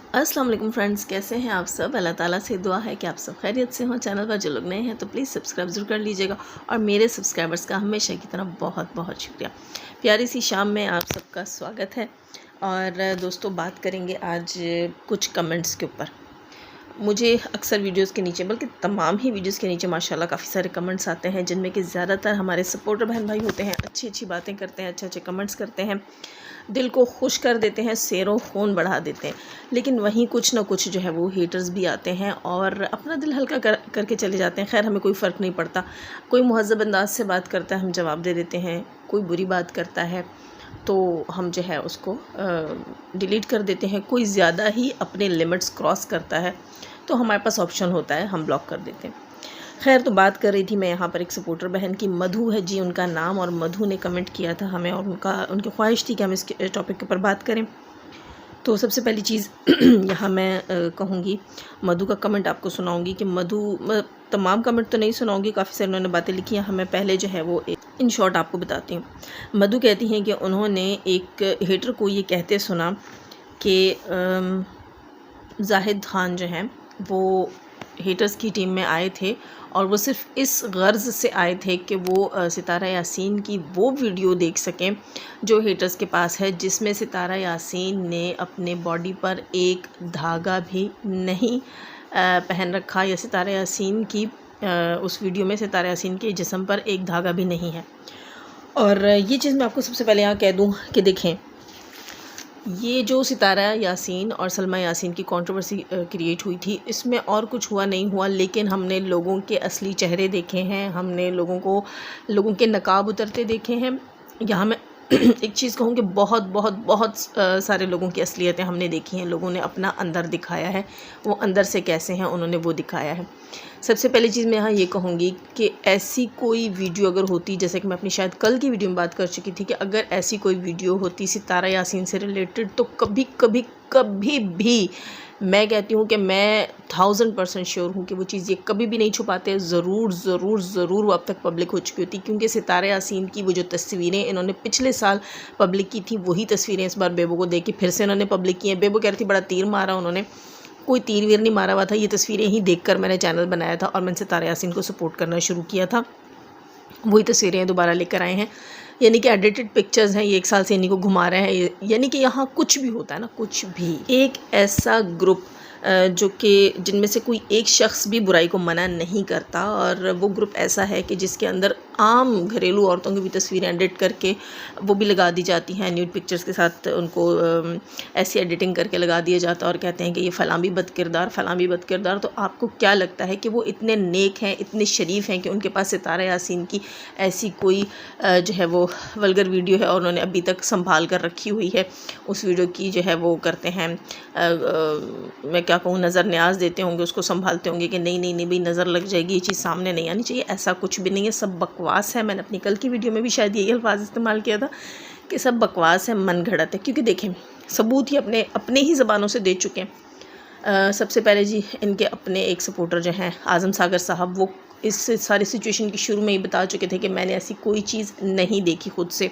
अस्सलाम वालेकुम फ्रेंड्स, कैसे हैं आप सब। अल्लाह ताला से दुआ है कि आप सब खैरियत से हों। चैनल पर जो लोग नए हैं तो प्लीज़ सब्सक्राइब ज़रूर कर लीजिएगा और मेरे सब्सक्राइबर्स का हमेशा की तरह बहुत बहुत शुक्रिया। प्यारी सी शाम में आप सबका स्वागत है। और दोस्तों, बात करेंगे आज कुछ कमेंट्स के ऊपर। मुझे अक्सर वीडियोस के नीचे, बल्कि तमाम ही वीडियोस के नीचे माशाल्लाह काफ़ी सारे कमेंट्स आते हैं, जिनमें कि ज़्यादातर हमारे सपोर्टर बहन भाई होते हैं, अच्छी अच्छी बातें करते हैं, अच्छे अच्छे कमेंट्स करते हैं, दिल को खुश कर देते हैं, सैरो खून बढ़ा देते हैं। लेकिन वहीं कुछ ना कुछ जो है वो हेटर्स भी आते हैं और अपना दिल हल्का करके चले जाते हैं। खैर, हमें कोई फ़र्क नहीं पड़ता। कोई मुहज़्ज़ब अंदाज से बात करता है, हम जवाब दे देते हैं। कोई बुरी बात करता है तो हम जो है उसको डिलीट कर देते हैं। कोई ज़्यादा ही अपने लिमिट्स क्रॉस करता है तो हमारे पास ऑप्शन होता है, हम ब्लॉक कर देते हैं। खैर, तो बात कर रही थी मैं यहाँ पर एक सपोर्टर बहन की, मधु है जी उनका नाम, और मधु ने कमेंट किया था हमें, और उनकी ख्वाहिश थी कि हम इस टॉपिक के ऊपर बात करें। तो सबसे पहली चीज़ यहाँ मैं कहूँगी, मधु का कमेंट आपको सुनाऊँगी कि तमाम कमेंट तो नहीं सुनाऊँगी, काफ़ी सारी उन्होंने बातें लिखी हैं। हमें पहले जो है वो इन शॉर्ट आपको बताती हूँ। मधु कहती हैं कि उन्होंने एक हेटर को ये कहते सुना कि जाहिद खान जो हैं वो हेटर्स की टीम में आए थे, और वो सिर्फ इस गर्ज़ से आए थे कि वो सितारा यासीन की वो वीडियो देख सकें जो हेटर्स के पास है, जिसमें सितारा यासीन ने अपने बॉडी पर एक धागा भी नहीं पहन रखा, या सितारा यासीन की उस वीडियो में सितारा यासीन के जिस्म पर एक धागा भी नहीं है। और ये चीज़ मैं आपको सबसे पहले यहाँ कह दूँ कि देखें, ये जो सितारा यासीन और सलमा यासीन की कंट्रोवर्सी क्रिएट हुई थी, इसमें और कुछ हुआ नहीं हुआ, लेकिन हमने लोगों के असली चेहरे देखे हैं, हमने लोगों के नकाब उतरते देखे हैं। यहाँ मैं एक चीज़ कहूँ कि बहुत बहुत बहुत सारे लोगों की असलियतें हमने देखी हैं। लोगों ने अपना अंदर दिखाया है, वो अंदर से कैसे हैं उन्होंने वो दिखाया है। सबसे पहली चीज़ मैं यहाँ ये कहूँगी कि ऐसी कोई वीडियो अगर होती, जैसे कि मैं अपनी शायद कल की वीडियो में बात कर चुकी थी, कि अगर ऐसी कोई वीडियो होती सितारा यासीन से रिलेटेड, तो कभी भी मैं कहती हूँ कि मैं 1000% श्योर हूँ कि वो चीज़ ये कभी भी नहीं छुपाते। ज़रूर वो अब तक पब्लिक हो चुकी होती, क्योंकि सितारा यासीन की वो जो तस्वीरें इन्होंने पिछले साल पब्लिक की थी, वही तस्वीरें इस बार बेबो को देख के फिर से इन्होंने पब्लिक की हैं। बेबो कह रही थी बड़ा तीर मारा उन्होंने, कोई तीर वीर नहीं मारा हुआ था। ये तस्वीरें ही देखकर मैंने चैनल बनाया था और मैंने सितारा यासीन को सपोर्ट करना शुरू किया था। वही तस्वीरें दोबारा लेकर आए हैं, यानी कि एडिटेड पिक्चर्स हैं। ये 1 साल से इन्हीं को घुमा रहे हैं। यानी कि यहाँ कुछ भी होता है ना, कुछ भी एक ऐसा ग्रुप जो कि जिनमें से कोई एक शख्स भी बुराई को मना नहीं करता, और वो ग्रुप ऐसा है कि जिसके अंदर आम घरेलू औरतों की भी तस्वीरें एडिट करके वो भी लगा दी जाती हैं, न्यूड पिक्चर्स के साथ उनको ऐसी एडिटिंग करके लगा दिया जाता है, और कहते हैं कि ये फ़लाँ भी बदकिरदार। तो आपको क्या लगता है कि वो इतने नेक हैं, इतने शरीफ हैं कि उनके पास सितारा यासीन की ऐसी कोई जो है वो वल्गर वीडियो है और उन्होंने अभी तक संभाल कर रखी हुई है? उस वीडियो की जो है वो करते हैं, मैं क्या कहूँ, नज़र न्याज देते होंगे, उसको संभालते होंगे कि नहीं भाई नज़र लग जाएगी, ये चीज़ सामने नहीं आनी चाहिए। ऐसा कुछ भी नहीं है, सब बकवास है। मैंने अपनी कल की वीडियो में भी शायद यही अल्फाज इस्तेमाल किया था कि सब बकवास है, मन घड़त है। क्योंकि देखें, सबूत ही अपने ही ज़बानों से दे चुके हैं। सबसे पहले जी, इनके अपने एक सपोर्टर जो हैं आज़म सागर साहब, वो इस सारी सिचुएशन की शुरू में ही बता चुके थे कि मैंने ऐसी कोई चीज़ नहीं देखी खुद से।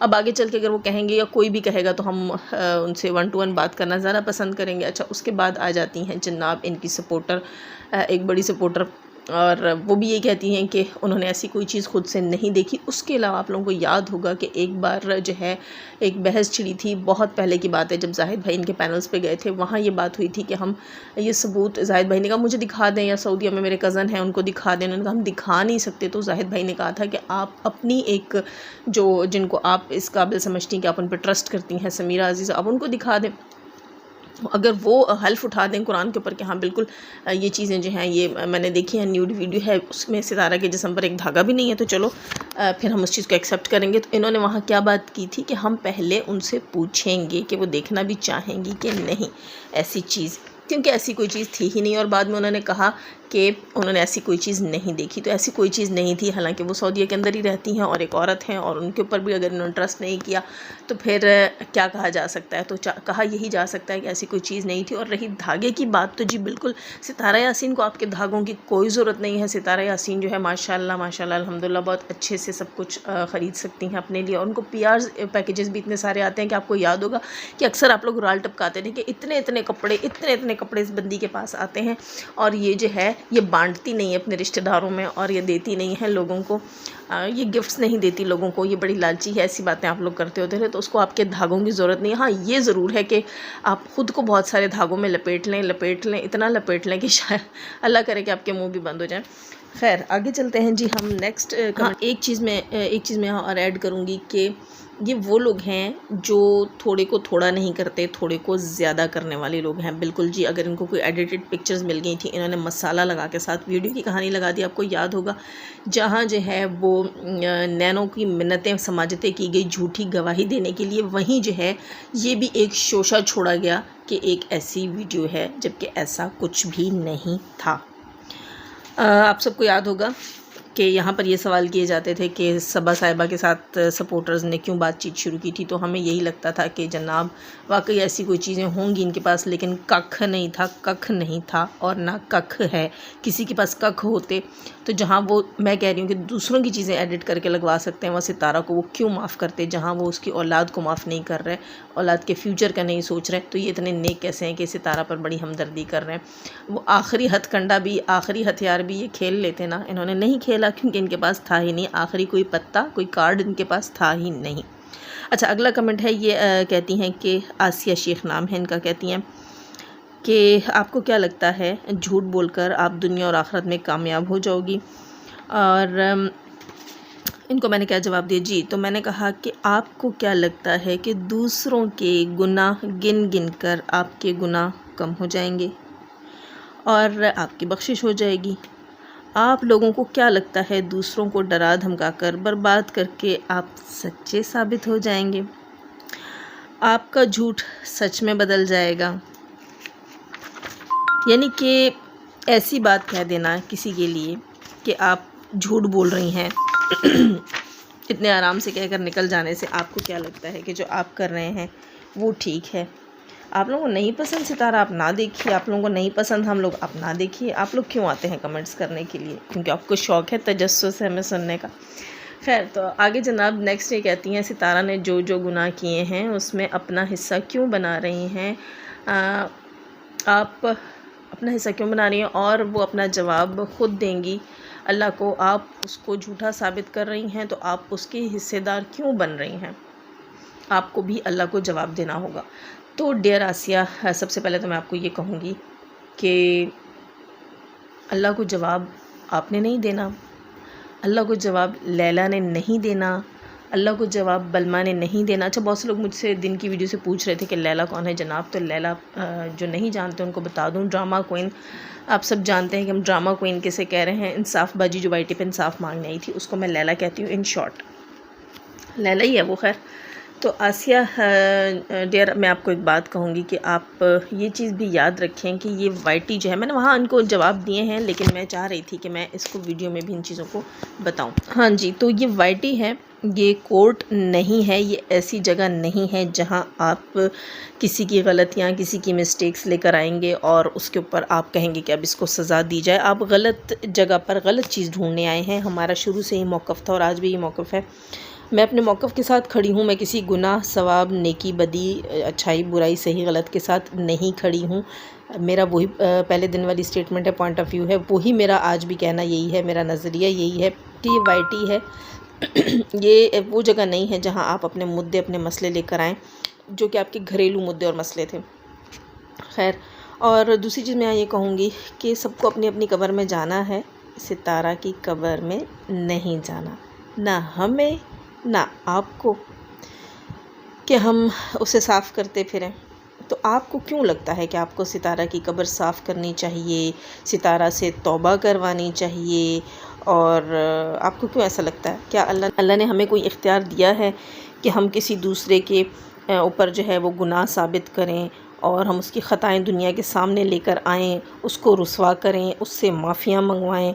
अब आगे चल के अगर वो कहेंगे या कोई भी कहेगा तो हम उनसे 1 to 1 बात करना ज़्यादा पसंद करेंगे। अच्छा, उसके बाद आ जाती हैं जनाब इनकी सपोर्टर, एक बड़ी सपोर्टर, और वो भी ये कहती हैं कि उन्होंने ऐसी कोई चीज़ खुद से नहीं देखी। उसके अलावा आप लोगों को याद होगा कि एक बार जो है एक बहस छिड़ी थी, बहुत पहले की बात है, जब जाहिद भाई इनके पैनल्स पे गए थे, वहाँ ये बात हुई थी कि हम ये सबूत, जाहिद भाई ने कहा मुझे दिखा दें, या सऊदीया में मेरे कज़न हैं उनको दिखा दें। उन्होंने कहा हम दिखा नहीं सकते। तो जाहिद भाई ने कहा था कि आप अपनी एक जिनको आप इस काबिल समझती हैं कि आप उन पर ट्रस्ट करती हैं, समीरा अजीज़, आप उनको दिखा दें। अगर वो हल्फ उठा दें कुरान के ऊपर कि हाँ बिल्कुल ये चीज़ें जो हैं ये मैंने देखी हैं, न्यूड वीडियो है, उसमें सितारा के जिस्म पर एक धागा भी नहीं है, तो चलो फिर हम उस चीज़ को एक्सेप्ट करेंगे। तो इन्होंने वहाँ क्या बात की थी कि हम पहले उनसे पूछेंगे कि वो देखना भी चाहेंगी कि नहीं ऐसी चीज़, क्योंकि ऐसी कोई चीज़ थी ही नहीं। और बाद में उन्होंने कहा कि उन्होंने ऐसी कोई चीज़ नहीं देखी। तो ऐसी कोई चीज़ नहीं थी, हालांकि वो सऊदीया के अंदर ही रहती हैं और एक औरत हैं, और उनके ऊपर भी अगर इन्होंने ट्रस्ट नहीं किया तो फिर क्या कहा जा सकता है। तो कहा यही जा सकता है कि ऐसी कोई चीज़ नहीं थी। और रही धागे की बात, तो जी बिल्कुल सितारा यासीन को आपके धागों की कोई ज़रूरत नहीं है। सितारा यासीन जो है माशाल्लाह माशाल्लाह अल्हम्दुलिल्लाह बहुत अच्छे से सब कुछ ख़रीद सकती हैं अपने लिए। और उनको PR पैकेजेस भी इतने सारे आते हैं कि आपको याद होगा कि अक्सर आप लोग राल टपकाते थे कि इतने इतने कपड़े इस बंदी के पास आते हैं, और ये जो है ये बांटती नहीं है अपने रिश्तेदारों में, और ये देती नहीं है लोगों को, ये गिफ्ट्स नहीं देती लोगों को, ये बड़ी लालची है। ऐसी बातें आप लोग करते होते थे, तो उसको आपके धागों की ज़रूरत नहीं है। हाँ, ये ज़रूर है कि आप ख़ुद को बहुत सारे धागों में लपेट लें, इतना लपेट लें कि शायद अल्लाह करे कि आपके मुँह भी बंद हो जाए। खैर आगे चलते हैं जी हम नेक्स्ट कमेंट। एक चीज़ मैं यहाँ और ऐड करूँगी कि ये वो लोग हैं जो थोड़े को थोड़ा नहीं करते, थोड़े को ज़्यादा करने वाले लोग हैं। बिल्कुल जी, अगर इनको कोई एडिटेड पिक्चर्स मिल गई थी, इन्होंने मसाला लगा के साथ वीडियो की कहानी लगा दी। आपको याद होगा जहाँ जो है वो नैनों की मिन्नतें समाजतें की गई झूठी गवाही देने के लिए, वहीं जो है ये भी एक शोशा छोड़ा गया कि एक ऐसी वीडियो है, जबकि ऐसा कुछ भी नहीं था। आप सबको याद होगा कि यहाँ पर ये सवाल किए जाते थे कि सबा साहिबा के साथ सपोर्टर्स ने क्यों बातचीत शुरू की थी। तो हमें यही लगता था कि जनाब वाकई ऐसी कोई चीज़ें होंगी इनके पास, लेकिन कख नहीं था और ना कख है। किसी के पास कख होते तो जहाँ वो, मैं कह रही हूँ कि दूसरों की चीज़ें एडिट करके लगवा सकते हैं, वहाँ सितारा को वो क्यों माफ़ करते, जहाँ वो उसकी औलाद को माफ़ नहीं कर रहे, औलाद के फ्यूचर का नहीं सोच रहे। तो ये इतने नेक कैसे हैं कि सितारा पर बड़ी हमदर्दी कर रहे हैं। वो आखिरी हथकंडा भी, आखिरी हथियार भी ये खेल लेते ना, इन्होंने नहीं खेला क्योंकि इनके पास था ही नहीं। आखिरी कोई पत्ता, कोई कार्ड इनके पास था ही नहीं। अच्छा, अगला कमेंट है, ये कहती हैं कि आसिया शेख नाम है इनका, कहती हैं कि आपको क्या लगता है झूठ बोलकर आप दुनिया और आखिरत में कामयाब हो जाओगी। और इनको मैंने क्या जवाब दिया जी, तो मैंने कहा कि आपको क्या लगता है कि दूसरों के गुनाह गिन गिन कर आपके गुनाह कम हो जाएंगे और आपकी बख्शिश हो जाएगी। आप लोगों को क्या लगता है दूसरों को डरा धमका कर बर्बाद करके आप सच्चे साबित हो जाएंगे, आपका झूठ सच में बदल जाएगा। यानी कि ऐसी बात कह देना किसी के लिए कि आप झूठ बोल रही हैं इतने आराम से कहकर निकल जाने से आपको क्या लगता है कि जो आप कर रहे हैं वो ठीक है। आप लोगों को नहीं पसंद सितारा, आप ना देखिए। आप लोगों को नहीं पसंद हम लोग, आप ना देखिए। आप लोग क्यों आते हैं कमेंट्स करने के लिए? क्योंकि आपको शौक़ है तजस्सुस है हमें सुनने का। खैर, तो आगे जनाब नेक्स्ट ये कहती हैं सितारा ने जो जो गुनाह किए हैं उसमें अपना हिस्सा क्यों बना रही हैं, आप अपना हिस्सा क्यों बना रही हैं, और वो अपना जवाब ख़ुद देंगी अल्लाह को। आप उसको झूठा साबित कर रही हैं तो आप उसकी हिस्सेदार क्यों बन रही हैं, आपको भी अल्लाह को जवाब देना होगा। तो डियर आसिया, सबसे पहले तो मैं आपको ये कहूँगी कि अल्लाह को जवाब आपने नहीं देना, अल्लाह को जवाब लैला ने नहीं देना, अल्लाह को जवाब बलमा ने नहीं देना। अच्छा, बहुत से लोग मुझसे दिन की वीडियो से पूछ रहे थे कि लैला कौन है जनाब। तो लैला जो नहीं जानते उनको बता दूं, ड्रामा क्वीन। आप सब जानते हैं कि हम ड्रामा क्वीन किसे कह रहे हैं। इंसाफ बाजी जो वाइटी पे इंसाफ मांगने आई थी उसको मैं लैला कहती हूँ। इन शॉर्ट लैला ही है वो। खैर, तो आसिया डियर, मैं आपको एक बात कहूँगी कि आप ये चीज़ भी याद रखें कि ये वाइटी जो है, मैंने वहाँ उनको जवाब दिए हैं, लेकिन मैं चाह रही थी कि मैं इसको वीडियो में भी इन चीज़ों को बताऊँ। हाँ जी, तो ये वाइटी है, ये कोर्ट नहीं है, ये ऐसी जगह नहीं है जहाँ आप किसी की गलतियाँ, किसी की मिस्टेक्स लेकर आएंगे और उसके ऊपर आप कहेंगे कि अब इसको सज़ा दी जाए। आप गलत जगह पर गलत चीज़ ढूंढने आए हैं। हमारा शुरू से ही मौक़िफ़ था और आज भी ये मौक़िफ़ है। मैं अपने मौक़िफ़ के साथ खड़ी हूँ। मैं किसी गुनाह, सवाब, नेकी, बदी, अच्छाई, बुराई, सही गलत के साथ नहीं खड़ी हूँ। मेरा वही पहले दिन वाली स्टेटमेंट है, पॉइंट ऑफ व्यू है, वही मेरा आज भी कहना यही है, मेरा नज़रिया यही है कि ये वाइटी है। ये वो जगह नहीं है जहाँ आप अपने मुद्दे, अपने मसले लेकर आएँ, जो कि आपके घरेलू मुद्दे और मसले थे। खैर, और दूसरी चीज़ मैं ये कहूँगी कि सबको अपनी अपनी कब्र में जाना है, सितारा की कब्र में नहीं जाना, ना हमें ना आपको कि हम उसे साफ़ करते फिरें। तो आपको क्यों लगता है कि आपको सितारा की कब्र साफ़ करनी चाहिए, सितारा से तौबा करवानी चाहिए? और आपको क्यों ऐसा लगता है? क्या अल्लाह ने हमें कोई इख्तियार दिया है कि हम किसी दूसरे के ऊपर जो है वो गुनाह साबित करें और हम उसकी ख़ताएँ दुनिया के सामने लेकर आएँ, उसको रुसवा करें, उससे माफ़ियाँ मंगवाएं।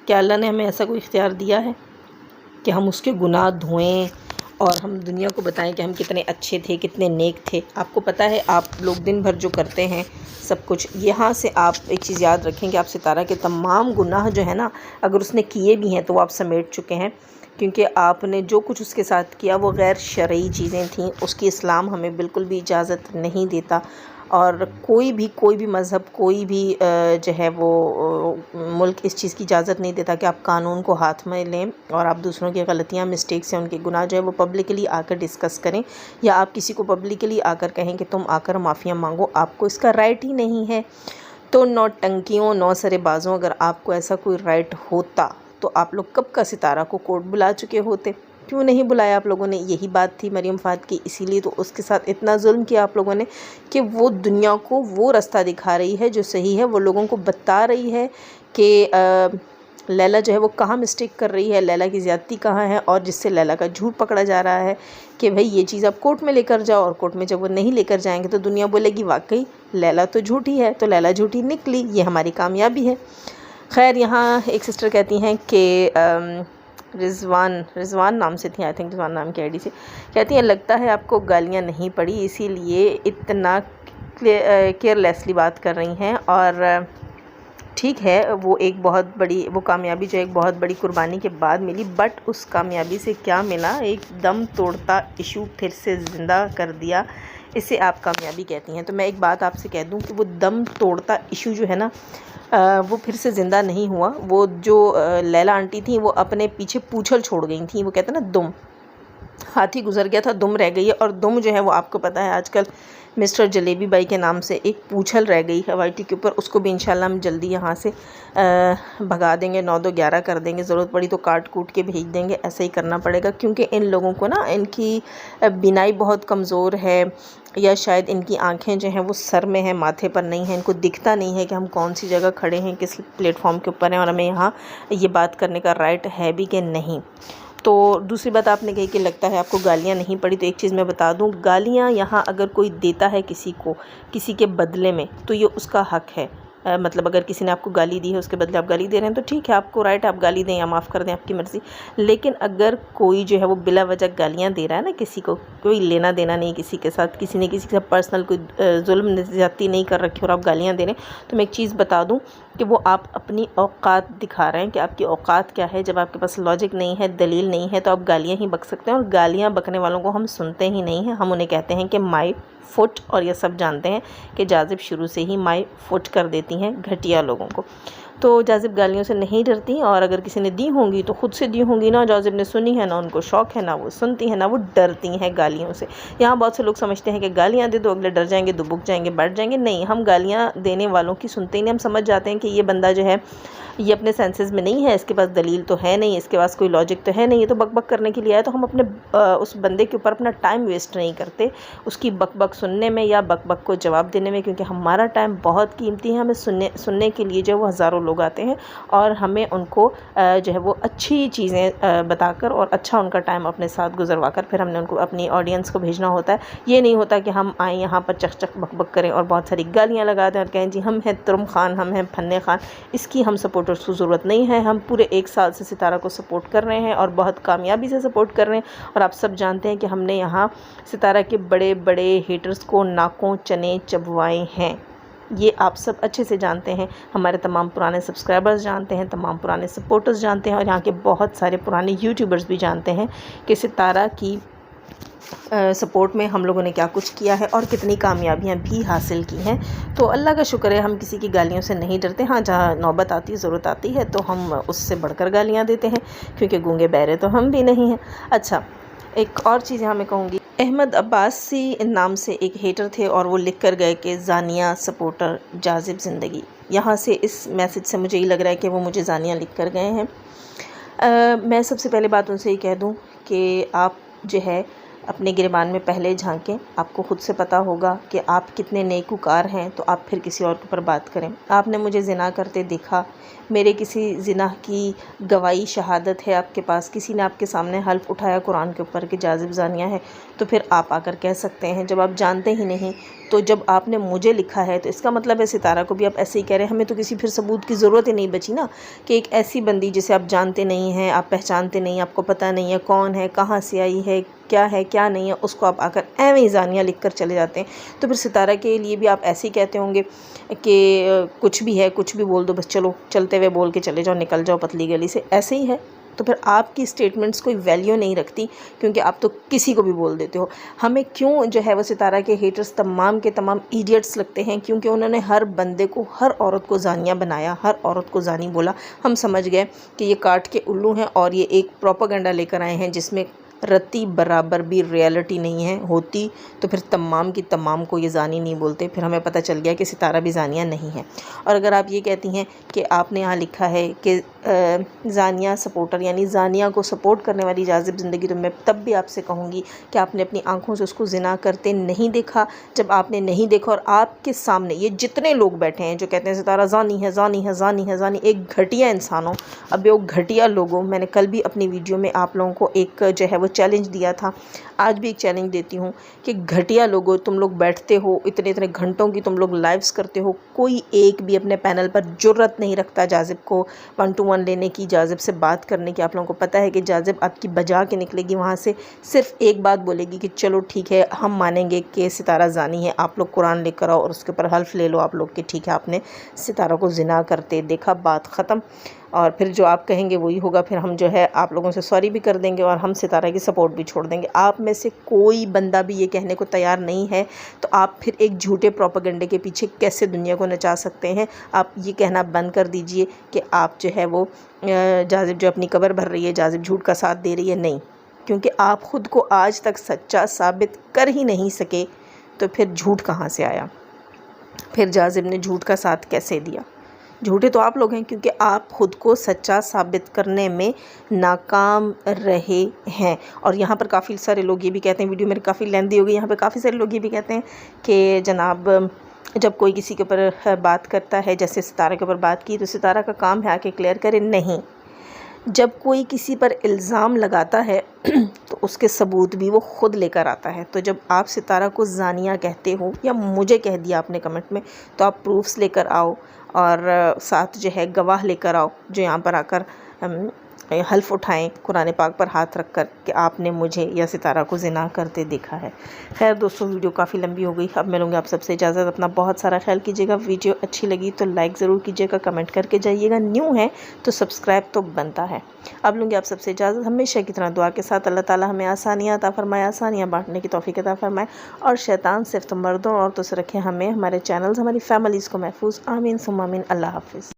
क्या अल्लाह ने हमें ऐसा कोई इख्तियार दिया है कि हम उसके गुनाह धोएं और हम दुनिया को बताएं कि हम कितने अच्छे थे, कितने नेक थे? आपको पता है आप लोग दिन भर जो करते हैं सब कुछ, यहाँ से आप एक चीज़ याद रखें कि आप सितारा के तमाम गुनाह जो है ना, अगर उसने किए भी हैं तो वो आप समेट चुके हैं, क्योंकि आपने जो कुछ उसके साथ किया वो गैर शरई चीज़ें थीं। उसकी इस्लाम हमें बिल्कुल भी इजाज़त नहीं देता, और कोई भी मज़हब, कोई भी जो है वो मुल्क इस चीज़ की इजाज़त नहीं देता कि आप कानून को हाथ में लें और आप दूसरों की गलतियाँ, मिस्टेक्स या उनके गुनाह जो है वो पब्लिकली आकर डिस्कस करें, या आप किसी को पब्लिकली आकर कहें कि तुम आकर माफ़िया मांगो। आपको इसका राइट ही नहीं है। तो नौटंकियों, नौसरेबाज़ों, अगर आपको ऐसा कोई राइट होता तो आप लोग कब का सितारा को कोर्ट बुला चुके होते। क्यों नहीं बुलाया आप लोगों ने? यही बात थी मरियम फ़ात की, इसीलिए तो उसके साथ इतना जुल्म किया आप लोगों ने कि वो दुनिया को वो रास्ता दिखा रही है जो सही है। वो लोगों को बता रही है कि लैला जो है वो कहाँ मिस्टेक कर रही है, लैला की ज़्यादती कहाँ है, और जिससे लैला का झूठ पकड़ा जा रहा है कि भाई ये चीज़ आप कोर्ट में लेकर जाओ। और कोर्ट में जब वो नहीं लेकर जाएंगे तो दुनिया बोलेगी वाकई लैला तो झूठी है, तो लैला झूठी निकली, ये हमारी कामयाबी है। खैर, यहाँ एक सिस्टर कहती हैं कि रिजवान नाम से थी, आई थिंक रिजवान नाम की आईडी से, कहती हैं लगता है आपको गालियाँ नहीं पड़ी इसीलिए इतना केयरलेसली बात कर रही हैं। और ठीक है, वो एक बहुत बड़ी वो कामयाबी जो एक बहुत बड़ी कुर्बानी के बाद मिली, बट उस कामयाबी से क्या मिला? एक दम तोड़ता इशू फिर से ज़िंदा कर दिया, इसे आप कामयाबी कहती हैं। तो मैं एक बात आपसे कह दूं कि वो दम तोड़ता इशू जो है ना, वो फिर से ज़िंदा नहीं हुआ। वो जो लैला आंटी थी वो अपने पीछे पूंछल छोड़ गई थी। वो कहते हैं ना, दुम, हाथी गुजर गया था, दुम रह गई है। और दुम जो है वो आपको पता है आजकल मिस्टर जलेबी भाई के नाम से एक पूंछल रह गई है वाईटी के ऊपर। उसको भी इंशाल्लाह हम जल्दी यहाँ से भगा देंगे, 9-2-11 कर देंगे, ज़रूरत पड़ी तो काट कूट के भेज देंगे। ऐसा ही करना पड़ेगा, क्योंकि इन लोगों को ना, इनकी बिनाई बहुत कमज़ोर है, या शायद इनकी आंखें जो हैं वो सर में हैं, माथे पर नहीं हैं। इनको दिखता नहीं है कि हम कौन सी जगह खड़े हैं, किस प्लेटफॉर्म के ऊपर हैं, और हमें यहाँ ये बात करने का राइट है भी कि नहीं। तो दूसरी बात आपने कही कि लगता है आपको गालियाँ नहीं पड़ी, तो एक चीज़ मैं बता दूं, गालियाँ यहाँ अगर कोई देता है किसी को, किसी के बदले में, तो ये उसका हक है। मतलब अगर किसी ने आपको गाली दी है, उसके बदले आप गाली दे रहे हैं, तो ठीक है, आपको राइट है, आप गाली दें या माफ़ कर दें, आपकी मर्ज़ी। लेकिन अगर कोई जो है वो बिला वजह गालियाँ दे रहा है ना, किसी को कोई लेना देना नहीं किसी के साथ, किसी ने किसी के साथ पर्सनल कोई जुल्म ज़्यादती नहीं कर रखी और आप गालियाँ दे रहे हैं, तो मैं एक चीज़ बता दूँ कि वो आप अपनी औकात दिखा रहे हैं कि आपकी औकात क्या है। जब आपके पास लॉजिक नहीं है, दलील नहीं है, तो आप गालियाँ ही बक सकते हैं। और गालियाँ बकने वालों को हम सुनते ही नहीं हैं, हम उन्हें कहते हैं कि माई फुट। और ये सब जानते हैं कि जाजिब शुरू से ही माई फुट कर देती हैं घटिया लोगों को। तो जाजिब गालियों से नहीं डरती, और अगर किसी ने दी होंगी तो खुद से दी होंगी ना, जाजिब ने सुनी है ना, उनको शौक़ है ना, वो सुनती है ना, वो डरती हैं गालियों से। यहाँ बहुत से लोग समझते हैं कि गालियाँ दे दो अगले डर जाएंगे, दुबक जाएंगे, बैठ जाएंगे। नहीं, हम गालियाँ देने वालों की सुनते ही नहीं। हम समझ जाते हैं कि ये बंदा जो है ये अपने सेंसेस में नहीं है, इसके पास दलील तो है नहीं, इसके पास कोई लॉजिक तो है नहीं, ये तो बक बक करने के लिए आया। तो हम अपने उस बंदे के ऊपर अपना टाइम वेस्ट नहीं करते उसकी बक बक सुनने में या बक बक को जवाब देने में, क्योंकि हमारा टाइम बहुत कीमती है। हमें सुनने के लिए जो वो हज़ारों लोग आते हैं, और हमें उनको जो है वो अच्छी चीज़ें बताकर और अच्छा उनका टाइम अपने साथ गुजरवा कर फिर हमने उनको अपनी ऑडियंस को भेजना होता है। ये नहीं होता कि हम आएँ यहाँ पर चक चक बक बक करें और बहुत सारी गालियाँ लगा दें और कहें जी हम हैं तुरम खान, हम हैं फन्ने खान। इसकी हम सपोर्टर्स को ज़रूरत नहीं है। हम पूरे 1 साल से सितारा को सपोर्ट कर रहे हैं और बहुत कामयाबी से सपोर्ट कर रहे हैं। और आप सब जानते हैं कि हमने यहाँ सितारा के बड़े बड़े हेटर्स को नाकों चने चबवाए हैं। ये आप सब अच्छे से जानते हैं, हमारे तमाम पुराने सब्सक्राइबर्स जानते हैं, तमाम पुराने सपोर्टर्स जानते हैं, और यहाँ के बहुत सारे पुराने यूट्यूबर्स भी जानते हैं कि सितारा की सपोर्ट में हम लोगों ने क्या कुछ किया है और कितनी कामयाबियाँ भी हासिल की हैं। तो अल्लाह का शुक्र है, हम किसी की गालियों से नहीं डरते। हाँ, जहाँ नौबत आती है, ज़रूरत आती है, तो हम उससे बढ़कर गालियाँ देते हैं, क्योंकि गूंगे बहरे तो हम भी नहीं हैं। अच्छा, एक और चीज़ यहाँ मैं कहूँगी, अहमद अब्बासी नाम से एक हेटर थे और वो लिख कर गए कि जानिया सपोर्टर जाजिब ज़िंदगी। यहाँ से इस मैसेज से मुझे ये लग रहा है कि वो मुझे जानिया लिख कर गए हैं। मैं सबसे पहले बात उनसे ये कह दूँ कि आप जो है अपने गिरबान में पहले झांकें। आपको खुद से पता होगा कि आप कितने नेकूकार हैं, तो आप फिर किसी और के ऊपर बात करें। आपने मुझे ज़िना करते देखा, मेरे किसी ज़िना की गवाही शहादत है आपके पास, किसी ने आपके सामने हल्फ उठाया कुरान के ऊपर कि जाज़िब ज़ानिया है, तो फिर आप आकर कह सकते हैं। जब आप जानते ही नहीं, तो जब आपने मुझे लिखा है तो इसका मतलब है सितारा को भी आप ऐसे ही कह रहे हैं। हमें तो किसी फिर सबूत की ज़रूरत ही नहीं बची ना, कि एक ऐसी बंदी जिसे आप जानते नहीं हैं, आप पहचानते नहीं, आपको पता नहीं है कौन है, कहाँ से आई है क्या नहीं है, उसको आप आकर एवं ही ज़ानिया लिख कर चले जाते हैं। तो फिर सितारा के लिए भी आप ऐसे ही कहते होंगे कि कुछ भी है, कुछ भी बोल दो, बस चलो चलते हुए बोल के चले जाओ, निकल जाओ पतली गली से, ऐसे ही है। तो फिर आपकी स्टेटमेंट्स कोई वैल्यू नहीं रखती, क्योंकि आप तो किसी को भी बोल देते हो। हमें क्यों जो है वो सितारा के हेटर्स तमाम के तमाम इडियट्स लगते हैं, क्योंकि उन्होंने हर बंदे को, हर औरत को ज़ानिया बनाया, हर औरत को ज़ानी बोला। हम समझ गए कि ये काट के उल्लू हैं और ये एक प्रोपेगेंडा लेकर आए हैं जिसमें रत्ती बराबर भी रियलिटी नहीं है। होती तो फिर तमाम की तमाम को ये ज़ानी नहीं बोलते। फिर हमें पता चल गया कि सितारा भी ज़ानिया नहीं है। और अगर आप ये कहती हैं कि आपने यहाँ लिखा है कि ज़ानिया सपोर्टर, यानी ज़ानिया को सपोर्ट करने वाली जाज़िब ज़िंदगी, तो मैं तब भी आपसे कहूँगी कि आपने अपनी आंखों से उसको ज़िना करते नहीं देखा। जब आपने नहीं देखा और आपके सामने ये जितने लोग बैठे हैं जो कहते हैं सितारा ज़ानी है, ज़ानी है, ज़ानी है, ज़ानी, एक घटिया इंसानों, अब वो घटिया लोगों, मैंने कल भी अपनी वीडियो में आप लोगों को एक जो है वो चैलेंज दिया था, आज भी एक चैलेंज देती हूँ कि घटिया लोगों, तुम लोग बैठते हो इतने इतने घंटों की, तुम लोग लाइव्स करते हो, कोई एक भी अपने पैनल पर जुर्रत नहीं रखता जाज़िब को 1 to 1 लेने की, जाज़िब से बात करने की। आप लोगों को पता है कि जाज़िब आपकी बजा के निकलेगी वहाँ से, सिर्फ एक बात बोलेगी कि चलो ठीक है, हम मानेंगे कि सितारा ज़ानी है, आप लोग कुरान लेकर आओ और उसके ऊपर हल्फ ले लो आप लोग कि ठीक है आपने सितारा को ज़िना करते देखा, बात ख़त्म। और फिर जो आप कहेंगे वही होगा। फिर हम जो है आप लोगों से सॉरी भी कर देंगे और हम सितारा की सपोर्ट भी छोड़ देंगे। आप में से कोई बंदा भी ये कहने को तैयार नहीं है, तो आप फिर एक झूठे प्रोपेगेंडे के पीछे कैसे दुनिया को नचा सकते हैं। आप ये कहना बंद कर दीजिए कि आप जो है वो जाज़िब जो अपनी कब्र भर रही है, जाज़िब झूठ का साथ दे रही है, नहीं, क्योंकि आप ख़ुद को आज तक सच्चा साबित कर ही नहीं सके, तो फिर झूठ कहाँ से आया, फिर जाज़िब ने झूठ का साथ कैसे दिया। झूठे तो आप लोग हैं, क्योंकि आप ख़ुद को सच्चा साबित करने में नाकाम रहे हैं। और यहाँ पर काफ़ी सारे लोग ये भी कहते हैं, वीडियो मेरी काफ़ी लेंथी हो गई, यहाँ पे काफ़ी सारे लोग ये भी कहते हैं कि जनाब जब कोई किसी के ऊपर बात करता है, जैसे सितारा के ऊपर बात की, तो सितारा का काम है आके क्लियर करे। नहीं, जब कोई किसी पर इल्ज़ाम लगाता है तो उसके सबूत भी वो ख़ुद लेकर आता है। तो जब आप सितारा को ज़ानिया कहते हो, या मुझे कह दिया आपने कमेंट में, तो आप प्रूफ्स लेकर आओ और साथ जो है गवाह लेकर आओ, जो यहाँ पर आकर हल्फ उठाएं कुरान पाक पर हाथ रख कर कि आपने मुझे या सितारा को ज़िना करते देखा है। खैर दोस्तों, वीडियो काफ़ी लंबी हो गई, अब मिलूँगी आप सबसे इजाज़त। अपना बहुत सारा ख्याल कीजिएगा। वीडियो अच्छी लगी तो लाइक ज़रूर कीजिएगा, कमेंट करके जाइएगा, न्यू है तो सब्सक्राइब तो बनता है। अब लूँगी आप सबसे इजाज़त, हमेशा की तरह दुआ के साथ। अल्लाह ताला हमें आसानियाँ अता फरमाए, आसानियाँ बांटने की तौफीक अता फरमाए, और शैतान सिर्फ मर्दों और औरतों से रखें हमें, हमारे चैनल्स, हमारी फैमिलीज़ को महफूज। आमीन सुम्मा आमीन। अल्लाह हाफ़िज़।